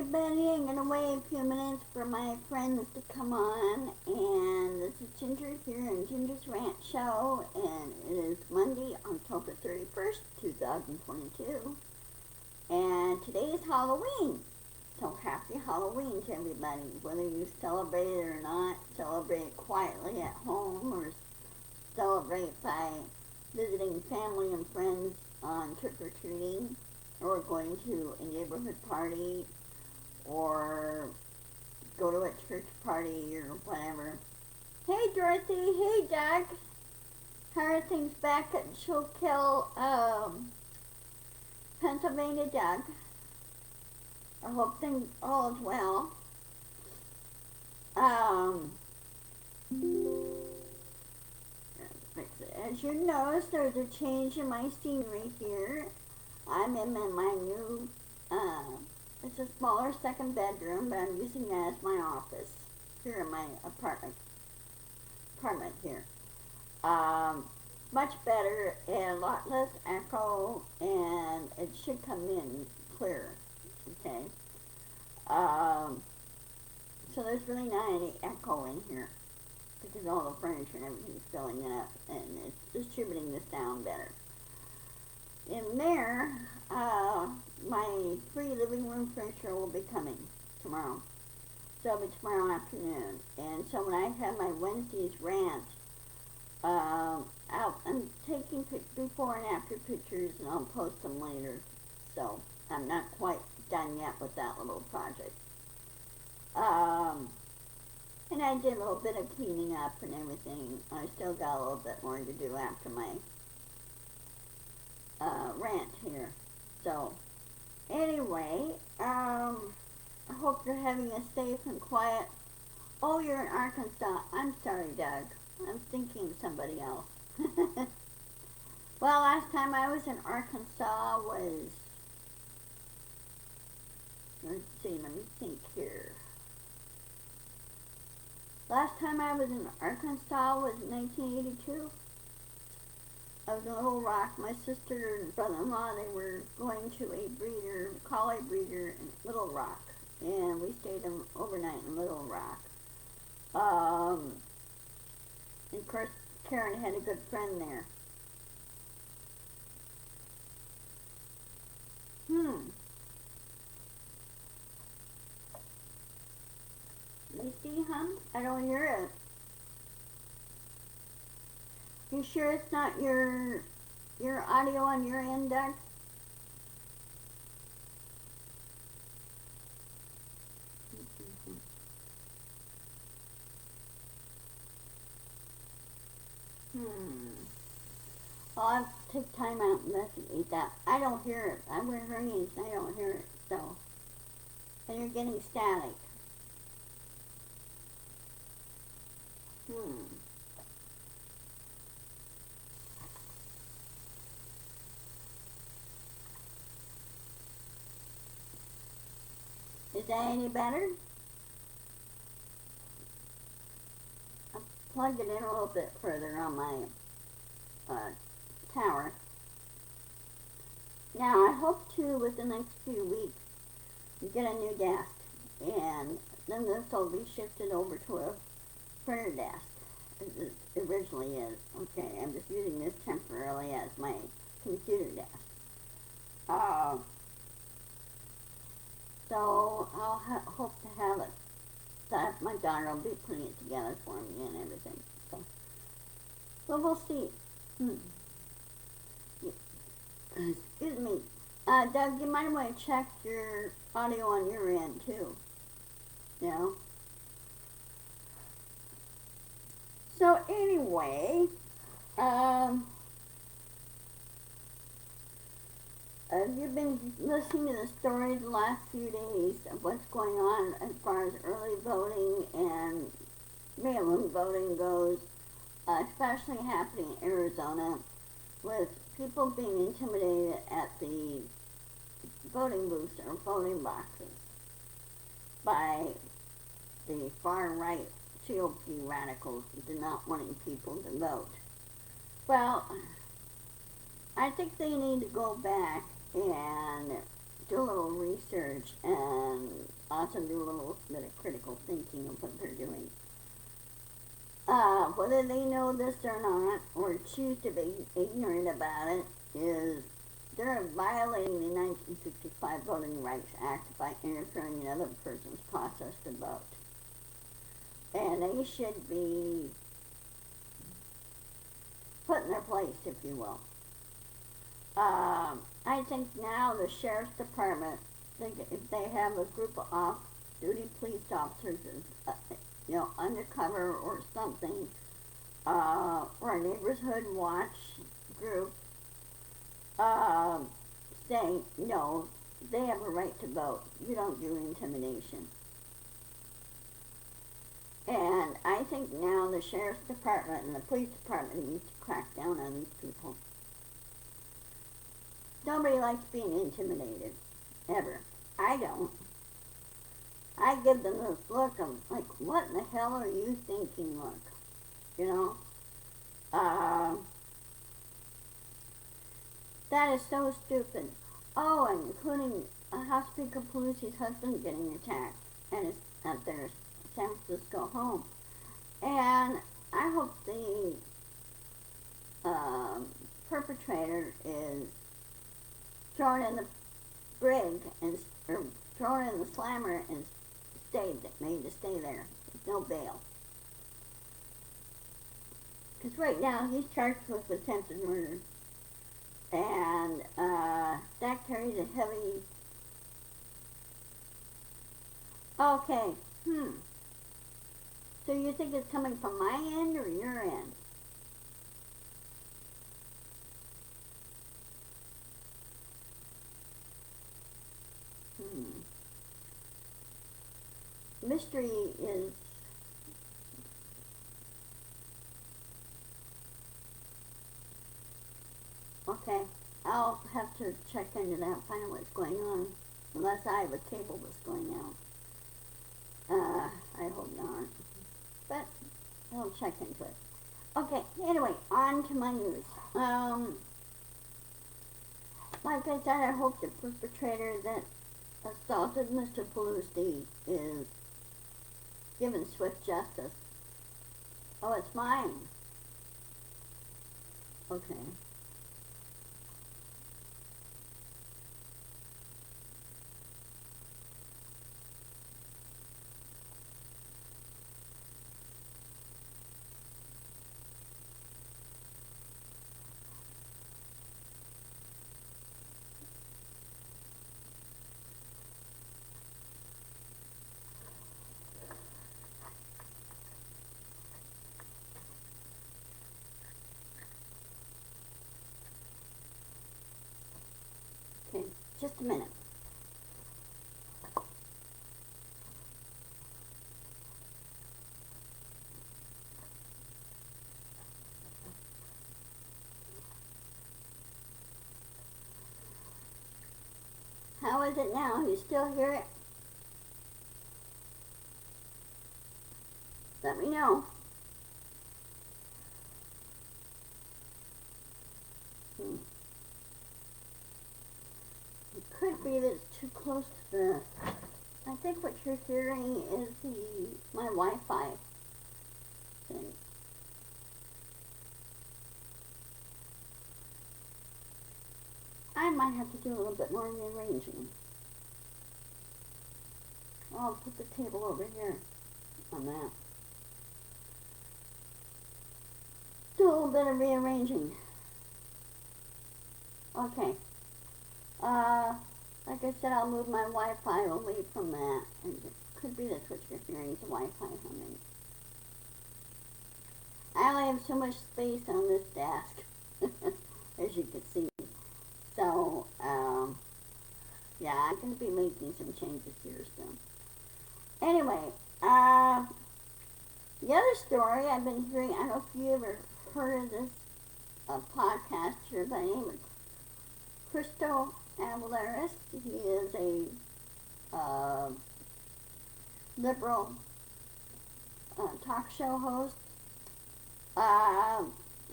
everybody. I'm going to wait a few minutes for my friends to come on. And this is Ginger here in Ginger's Rant Show. And it is Monday, October 31st, 2022. And today is Halloween. So happy Halloween to everybody. Whether you celebrate it or not, celebrate it quietly at home or celebrate by visiting family and friends on trick-or-treating, or going to a neighborhood party, or go to a church party, or whatever. Hey Dorothy, hey Doug. How are things back at Schuylkill, Pennsylvania, Doug? I hope things all is well. As you notice, there's a change in my scenery here. I'm in my new, it's a smaller second bedroom, but I'm using that as my office here in my apartment here. Much better and a lot less echo, and it should come in clear, okay? So there's really not any echo in here, because all the furniture and everything's filling it up, and it's distributing the sound better. In there, my free living room furniture will be coming tomorrow. So it'll be tomorrow afternoon. And so when I have my Wednesday's rant, I'm taking before and after pictures, and I'll post them later. So I'm not quite done yet with that little project. And I did a little bit of cleaning up and everything. I still got a little bit more to do after my rant here. So anyway, I hope you're having a safe and quiet. Oh, you're in Arkansas. I'm sorry, Doug. I'm thinking of somebody else. Well, last time I was in Arkansas was, let's see, let me think here. Last time I was in Arkansas was 1982. I was in Little Rock. My sister and brother-in-law, they were going to a breeder, collie breeder in Little Rock. And we stayed overnight in Little Rock. And of course, Karen had a good friend there. Let me see, hon? I don't hear it. You sure it's not your audio on your end, Doug? Well, I'll have to take time out and investigate that. I don't hear it. I wear hearing aids and I don't hear it, so. And you're getting static. Is that any better? I'll plug it in a little bit further on my tower. Now, I hope to, within the next few weeks, get a new desk. And then this will be shifted over to a printer desk, as it originally is. Okay, I'm just using this temporarily as my computer desk. So I'll hope to have it, that my daughter will be putting it together for me and everything. So, well, we'll see. Excuse me. Doug, you might want to check your audio on your end, too. You know? So, anyway, you've been listening to the stories the last few days of what's going on as far as early voting and mail-in voting goes, especially happening in Arizona, with people being intimidated at the voting booths or voting boxes by the far-right GOP radicals do not wanting people to vote. Well, I think they need to go back and do a little research and also do a little bit of critical thinking of what they're doing. Whether they know this or not, or choose to be ignorant about it, is they're violating the 1965 Voting Rights Act by interfering in another person's process to vote. And they should be put in their place, if you will. I think now the Sheriff's Department, if they have a group of off-duty police officers, undercover or something, or a neighborhood watch group, saying, no, they have a right to vote. You don't do intimidation. And I think now the Sheriff's Department and the Police Department needs to crack down on these people. Nobody likes being intimidated, ever. I don't. I give them this look of, like, what in the hell are you thinking, look? You know? That is so stupid. Oh, and including House Speaker Pelosi's husband getting attacked and it's at their San Francisco home. And I hope the perpetrator is thrown in the brig or thrown in the slammer and made to stay there. There's no bail. Because right now he's charged with attempted murder. And that carries a heavy... Okay, So you think it's coming from my end or your end? Mystery is... Okay, I'll have to check into that, find out what's going on. Unless I have a cable that's going out. I hope not. But I'll check into it. Okay, anyway, on to my news. Like I said, I hope the perpetrator that assaulted Mr. Pelosi is given swift justice. Oh, it's mine. Okay. Okay, just a minute. How is it now? You still hear it? Let me know. It could be that it's too close to the... I think what you're hearing is my Wi-Fi thing. I might have to do a little bit more rearranging. I'll put the table over here on that. Do a little bit of rearranging. Okay. Like I said, I'll move my Wi-Fi away from that. And it could be that's what you're hearing, the Wi-Fi humming. I only have so much space on this desk, as you can see. So, yeah, I'm going to be making some changes here soon. Anyway, the other story I've been hearing, I don't know if you ever heard of this podcaster by the name of Crystal Avalaris. He is a liberal talk show host.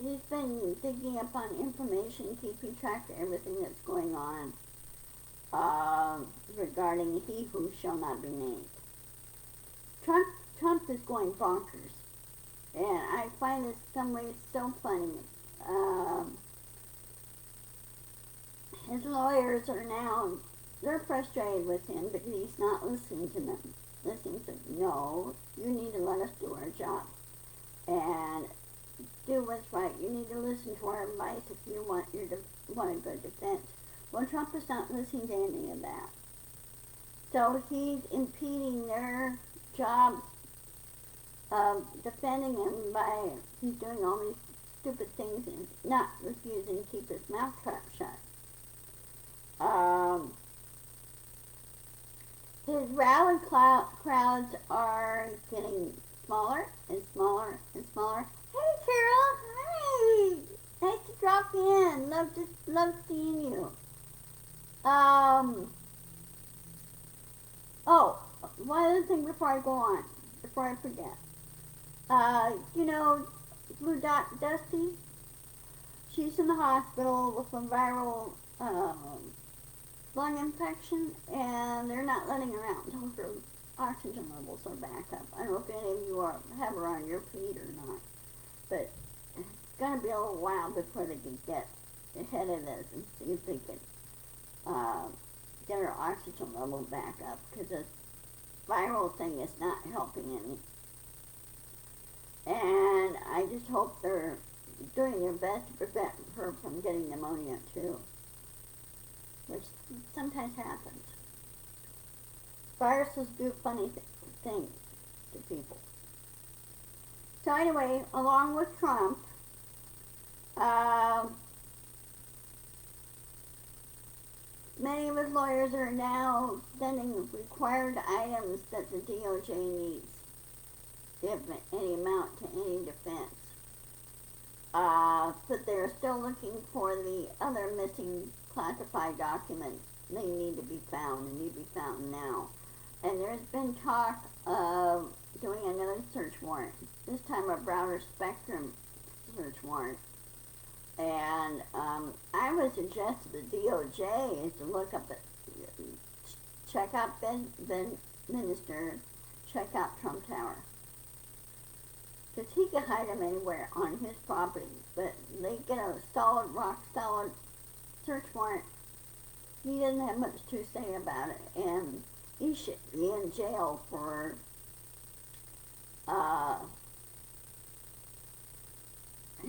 He's been digging up on information, keeping track of everything that's going on. regarding he who shall not be named. Trump, Trump is going bonkers, and I find this some ways so funny. Um, his lawyers are now, they're frustrated with him because he's not listening to them. Listening to, no, you need to let us do our job and do what's right. You need to listen to our advice if you want want a good defense. Well, Trump is not listening to any of that. So he's impeding their job of defending him by he's doing all these stupid things and not refusing to keep his mouth trap shut. His rally crowds are getting smaller and smaller and smaller. Hey, Carol. Hey, nice to drop in. Love seeing you. Oh, one other thing before I go on, before I forget. You know, Blue Dot Dusty. She's in the hospital with a viral lung infection, and they're not letting her out until her oxygen levels are back up. I don't know if any of you have her on your feed or not, but it's going to be a little while before they can get ahead of this and see if they can get her oxygen level back up, because this viral thing is not helping any. And I just hope they're doing their best to prevent her from getting pneumonia too, which sometimes happens. Viruses do funny things to people. So anyway, along with Trump, many of his lawyers are now sending required items that the DOJ needs, if any amount to any defense. But they're still looking for the other missing classified documents. They need to be found and need to be found now. And there's been talk of doing another search warrant, this time a broader spectrum search warrant. And I would suggest to the DOJ is to look up, check out Ben Minister, check out Trump Tower. Because he can hide them anywhere on his property, but they get a solid, rock solid search warrant. He doesn't have much to say about it, and he should be in jail for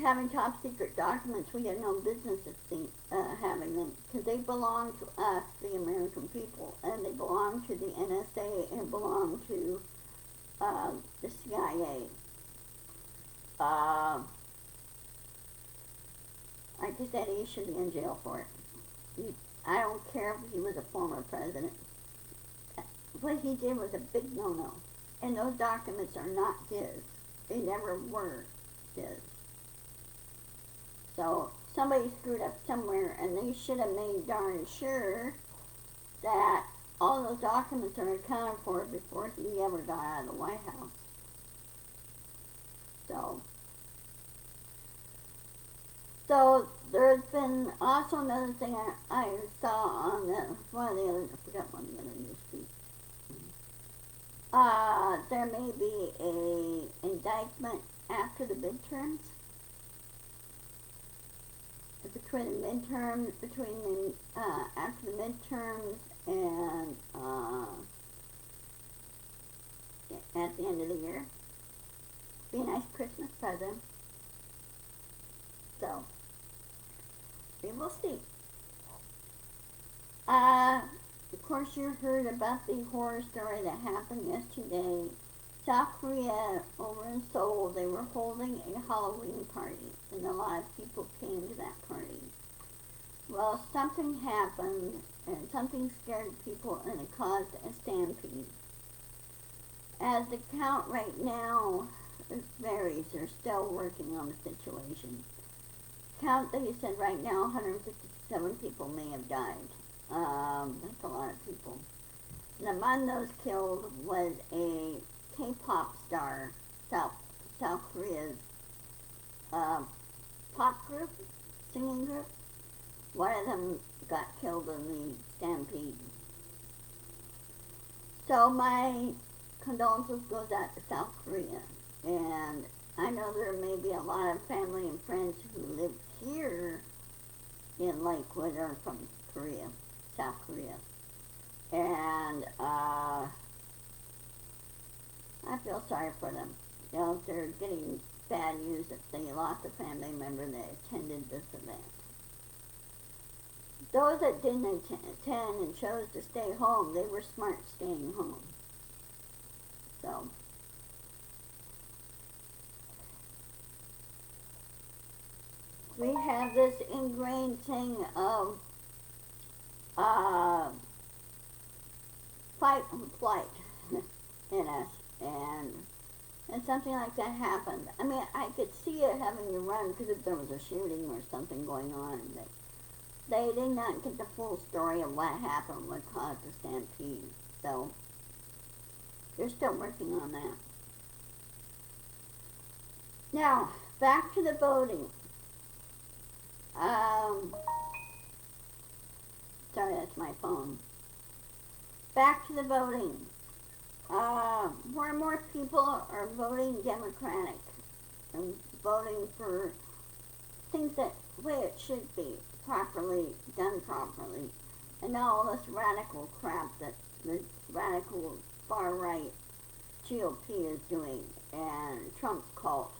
having top secret documents. We had no business having them, because they belong to us, the American people, and they belong to the NSA and belong to the CIA. Like I said, he should be in jail for it. I don't care if he was a former president. What he did was a big no-no. And those documents are not his. They never were his. So somebody screwed up somewhere, and they should have made darn sure that all those documents are accounted for before he ever got out of the White House. So there's been also another thing I saw on one of the other, I forgot one of the other news feeds. There may be a indictment after the midterms. Between the after the midterms and at the end of the year. Be a nice Christmas present. So, we will see. Of course, you heard about the horror story that happened yesterday. South Korea, over in Seoul, they were holding a Halloween party, and a lot of people came to that party. Well, something happened, and something scared people, and it caused a stampede. As the count right now, it varies. They're still working on the situation. Count, they said right now 157 people may have died. That's a lot of people. And among those killed was a K-pop star, South Korea's pop group, singing group. One of them got killed in the stampede. So my condolences goes out to South Korea. And I know there may be a lot of family and friends who live here in Lakewood are from Korea, South Korea. And I feel sorry for them. You know, they're getting bad news that they lost a family member that attended this event. Those that didn't attend and chose to stay home, they were smart staying home. So, we have this ingrained thing of fight and flight in us, and something like that happened. I mean, I could see it having to run because if there was a shooting or something going on, they did not get the full story of what happened, what caused the stampede. So, they're still working on that. Now, back to the voting. Sorry, that's my phone. Back to the voting. More and more people are voting Democratic and voting for things that the way it should be, properly done properly, and not all this radical crap that the radical far right GOP is doing, and Trump's cult.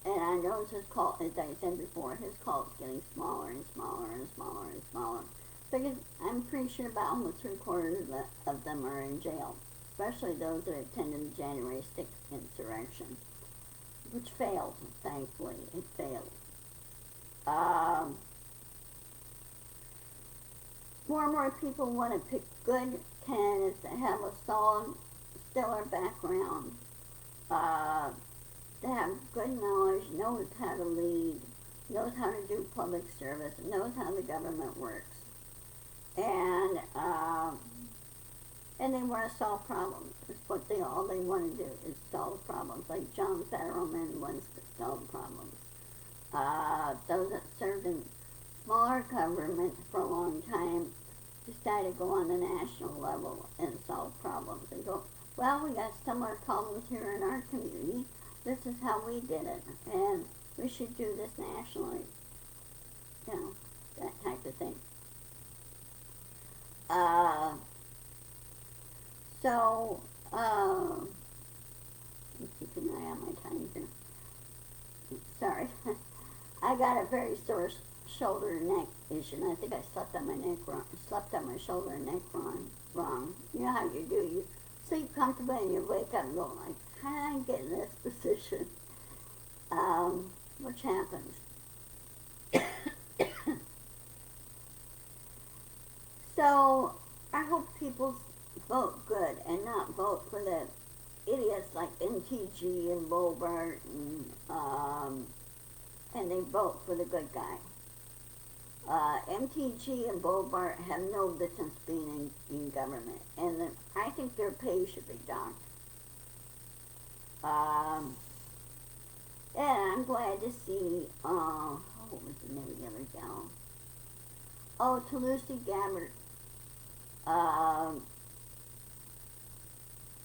And I know his cult, as I said before, his cult's getting smaller and smaller and smaller and smaller. Because I'm pretty sure about almost 3/4 of them are in jail, especially those that attended the January 6th insurrection, which failed, thankfully. It failed. More and more people want to pick good candidates that have a solid, stellar background, that have good knowledge, knows how to lead, knows how to do public service, knows how the government works. And they want to solve problems. It's what all they want to do is solve problems. Like John Fetterman wants to solve problems. Those that served in smaller government for a long time decided to go on the national level and solve problems. They go, well, we got similar problems here in our community. This is how we did it, and we should do this nationally. You know, that type of thing. Keep an eye on my time here. Sorry. I got a very sore shoulder and neck issue, and I think I slept on my neck wrong. Slept on my shoulder and neck wrong. You know how you do. You sleep comfortably and you wake up and go like, how did I get in this position? Which happens. So, I hope people vote good and not vote for the idiots like MTG and Bobart and they vote for the good guy. MTG and Bobart have no business being in government, and I think their pay should be docked. And I'm glad to see, what was the name of the other gal? Oh, Tulsi Gabbard.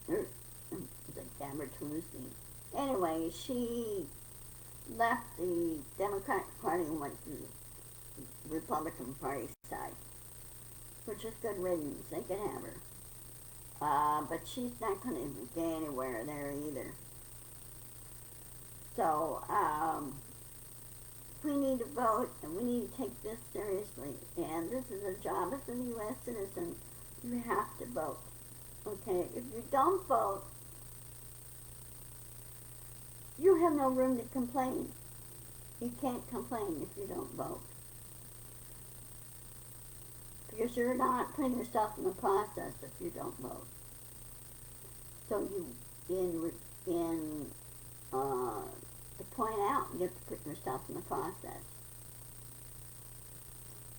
Is it Gabbard Tulsi? Anyway, she left the Democratic Party and went to the Republican Party side, which is good riddance. They can have her. But she's not going to get anywhere there either. So, we need to vote, and we need to take this seriously. And this is a job as a U.S. citizen. You have to vote. Okay? If you don't vote, you have no room to complain. You can't complain if you don't vote. Because you're not putting yourself in the process if you don't vote. So to point out, you have to put yourself in the process.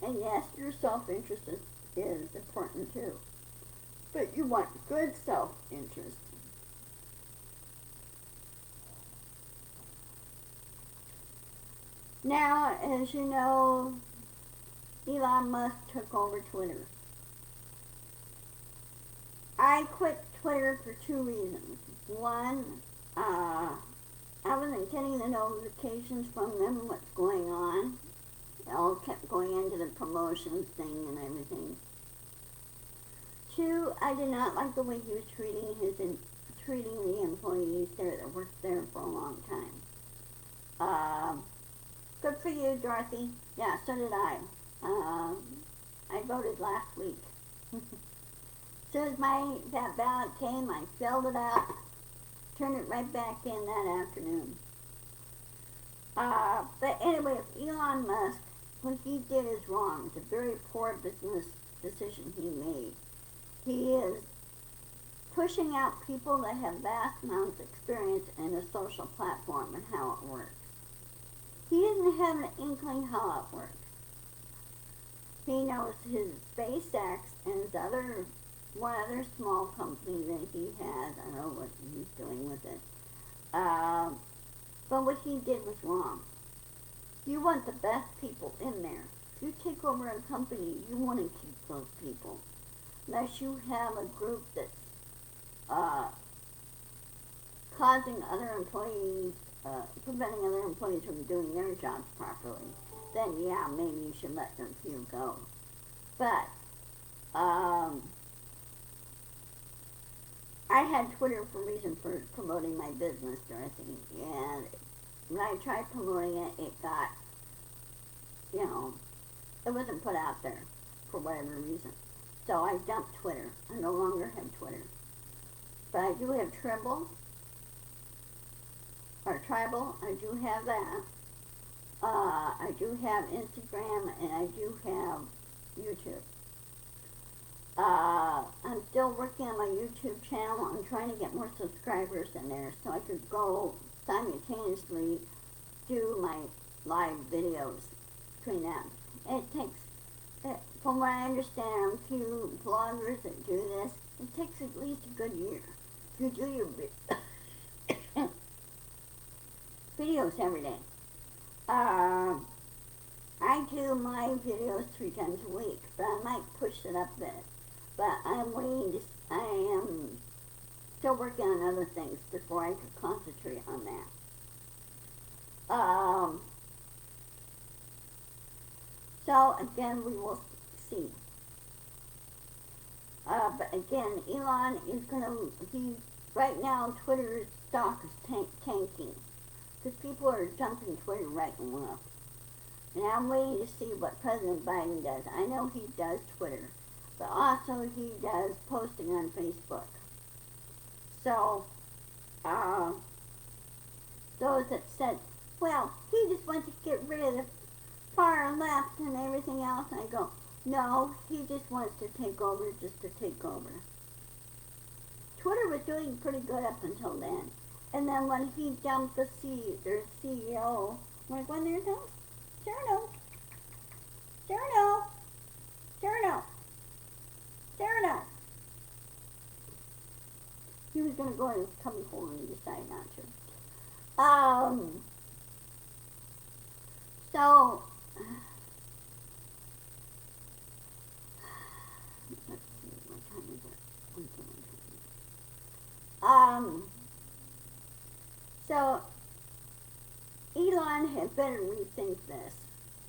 And yes, your self-interest is important too. But you want good self-interest. Now, as you know, Elon Musk took over Twitter. I quit Twitter for two reasons. One, I wasn't getting the notifications from them, what's going on. It all kept going into the promotions thing and everything. Two, I did not like the way he was treating the employees there that worked there for a long time. Good for you, Dorothy. Yeah, so did I. I voted last week. As soon as that ballot came, I filled it out, turned it right back in that afternoon. But anyway, if Elon Musk, what he did is wrong. It's a very poor business decision he made. He is pushing out people that have vast amounts of experience in a social platform and how it works. He doesn't have an inkling how it works. He knows his SpaceX and his one other small company that he has. I don't know what he's doing with it. But what he did was wrong. You want the best people in there. If you take over a company, you want to keep those people. Unless you have a group that's causing other employees, preventing other employees from doing their jobs properly, then yeah, maybe you should let them few go. But I had Twitter for reason for promoting my business, Dorothy, and when I tried promoting it, it got, it wasn't put out there for whatever reason. So I dumped Twitter. I no longer have Twitter. But I do have Tribble, or Tribal. I do have that. I do have Instagram, and I do have YouTube. I'm still working on my YouTube channel. I'm trying to get more subscribers in there so I could go simultaneously do my live videos between them. And it takes, from what I understand, a few vloggers that do this, it takes at least a good year. If you do your videos every day. I do my videos 3 times a week, but I might push it up a bit. But I am still working on other things before I could concentrate on that. So again, we will see. But again, Elon is right now Twitter's stock is tanking. Because people are dumping Twitter right and left. And I'm waiting to see what President Biden does. I know he does Twitter, but also he does posting on Facebook. So, those that said, well, he just wants to get rid of the far left and everything else, I go, no, he just wants to take over just to take over. Twitter was doing pretty good up until then. And then when he dumped their CEO, I'm like, when there's no, Cyrano. He was going to go in his cubby hole and he decided not to. So, let's see, what time is it? So, Elon had better rethink this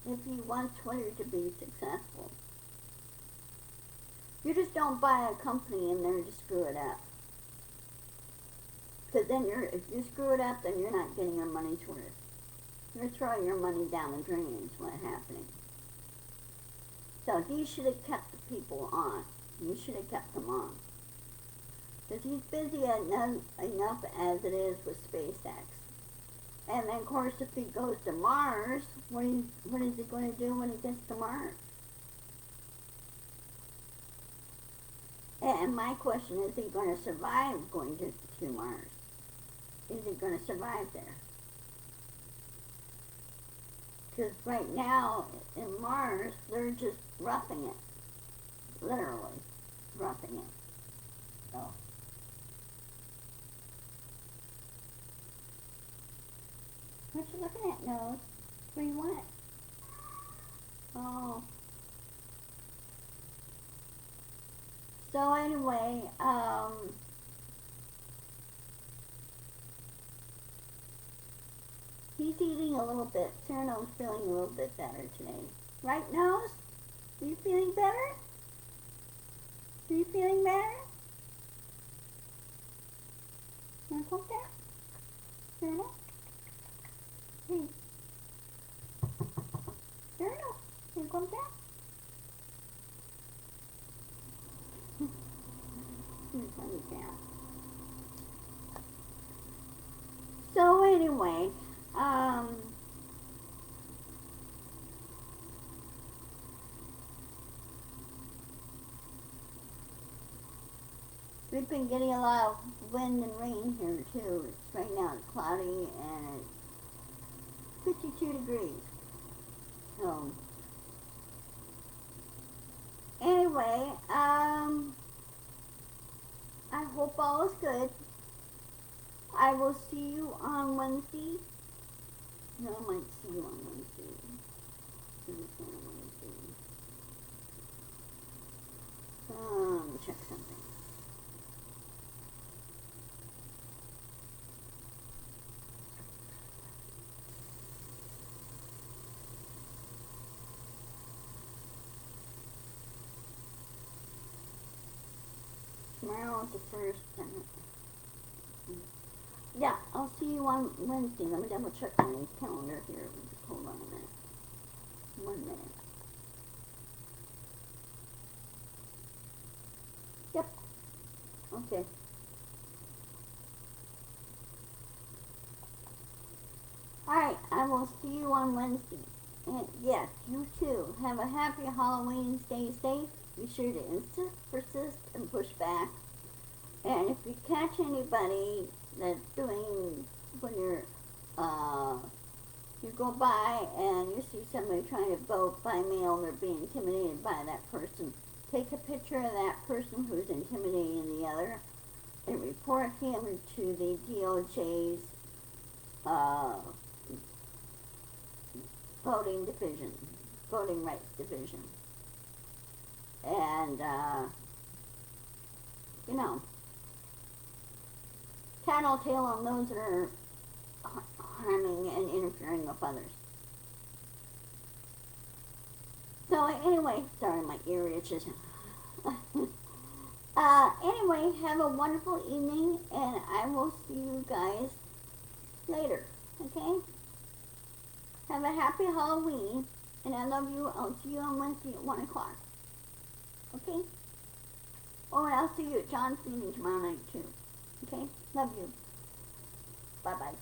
if he wants Twitter to be successful. You just don't buy a company in there to screw it up. Because then if you screw it up, then you're not getting your money's worth. You're throwing your money down the drain is what's happening. So he should have kept the people on. He should have kept them on. Because he's busy enough as it is with SpaceX. And then, of course, if he goes to Mars, what is he going to do when he gets to Mars? And my question is he going to survive going to Mars? Is he going to survive there? Because right now, in Mars, they're just roughing it. Literally, roughing it. So. What you looking at, Nose? What do you want? Oh, So anyway, he's eating a little bit. Cyrano's feeling a little bit better today. Right, Nose? Are you feeling better? Are you feeling better? Wanna poke that? Cyrano? Hey. Cyrano, wanna poke that? So anyway, we've been getting a lot of wind and rain here too. It's right now it's cloudy and it's 52 degrees. So anyway, I hope all is good. I will see you on Wednesday. No, I might see you on Wednesday. See you on Wednesday. Check something. Tomorrow is the first. Yeah, I'll see you on Wednesday. Let me double check my calendar here. Just hold on a minute. 1 minute. Yep. Okay. Alright, I will see you on Wednesday. And yes, you too. Have a happy Halloween. Stay safe. Be sure to insist, persist, and push back. And if you catch anybody that's doing, when you go by and you see somebody trying to vote by mail and they're being intimidated by that person, take a picture of that person who's intimidating the other and report him to the DOJ's voting rights division. And, you know, tattletale on those that are harming and interfering with others. So anyway, sorry, my ear itches. Anyway, have a wonderful evening, and I will see you guys later, okay? Have a happy Halloween, and I love you. I'll see you on Wednesday at 1 o'clock, okay? Oh, and I'll see you at John's meeting tomorrow night, too, okay? Love you. Bye-bye.